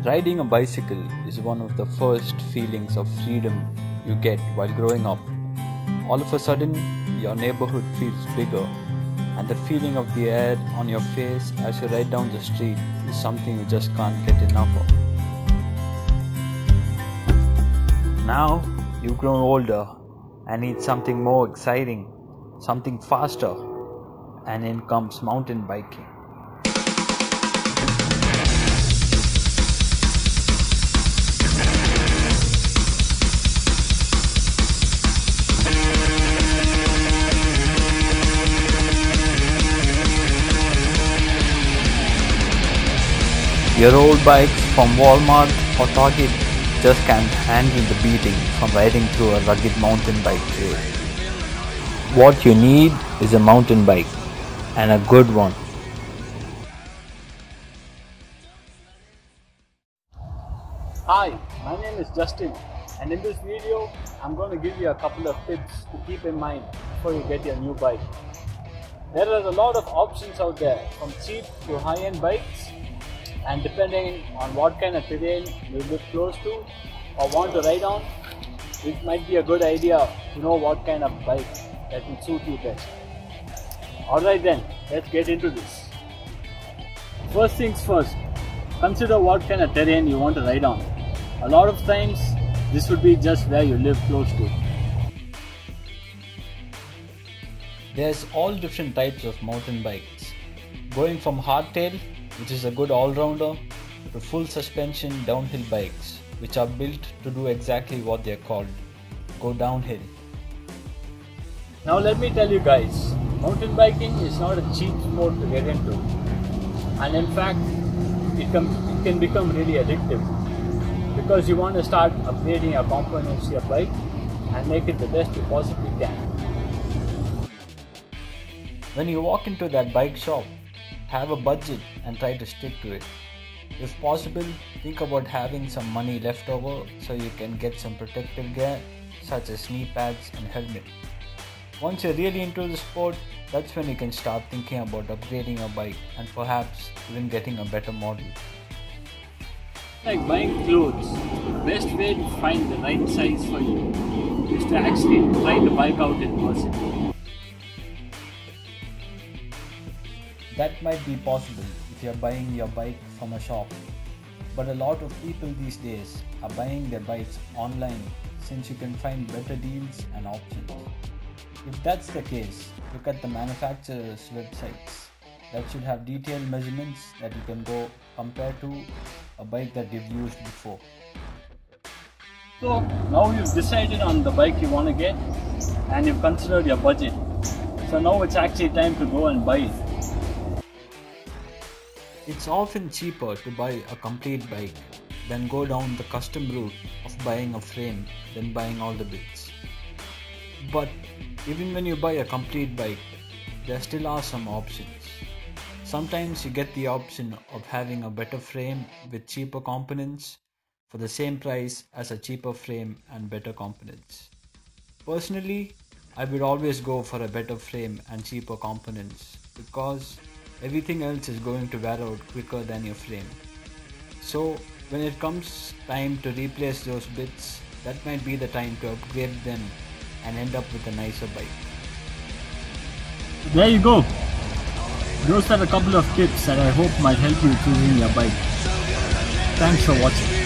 Riding a bicycle is one of the first feelings of freedom you get while growing up. All of a sudden, your neighborhood feels bigger, and the feeling of the air on your face as you ride down the street is something you just can't get enough of. Now, you've grown older and need something more exciting, something faster, and in comes mountain biking. Your old bikes from Walmart or Target just can't handle the beating from riding through a rugged mountain bike trail. What you need is a mountain bike, and a good one. Hi, my name is Justin, and in this video I'm going to give you a couple of tips to keep in mind before you get your new bike. There are a lot of options out there, from cheap to high-end bikes, and depending on what kind of terrain you live close to or want to ride on, it might be a good idea to know what kind of bike that will suit you best. Alright then, let's get into this. First things first, consider what kind of terrain you want to ride on. A lot of times, this would be just where you live close to. There's all different types of mountain bikes, going from hardtail, which is a good all-rounder, to full suspension downhill bikes, which are built to do exactly what they're called, go downhill. Now let me tell you guys, mountain biking is not a cheap sport to get into, and in fact it can become really addictive, because you want to start upgrading your components to your bike and make it the best you possibly can. When you walk into that bike shop, have a budget and try to stick to it. If possible, think about having some money left over so you can get some protective gear such as knee pads and helmet. Once you're really into the sport, that's when you can start thinking about upgrading your bike and perhaps even getting a better model. Like buying clothes, the best way to find the right size for you is to actually try the bike out in person. That might be possible if you're buying your bike from a shop, but a lot of people these days are buying their bikes online since you can find better deals and options. If that's the case, look at the manufacturers' websites that should have detailed measurements that you can go compare to a bike that you've used before. So now you've decided on the bike you want to get and you've considered your budget. So now it's actually time to go and buy it. It's often cheaper to buy a complete bike than go down the custom route of buying a frame than buying all the bits. But even when you buy a complete bike, there still are some options. Sometimes you get the option of having a better frame with cheaper components for the same price as a cheaper frame and better components. Personally, I would always go for a better frame and cheaper components because everything else is going to wear out quicker than your frame. So when it comes time to replace those bits, that might be the time to upgrade them and end up with a nicer bike. There you go. Those are a couple of tips that I hope might help you choosing your bike. Thanks for watching.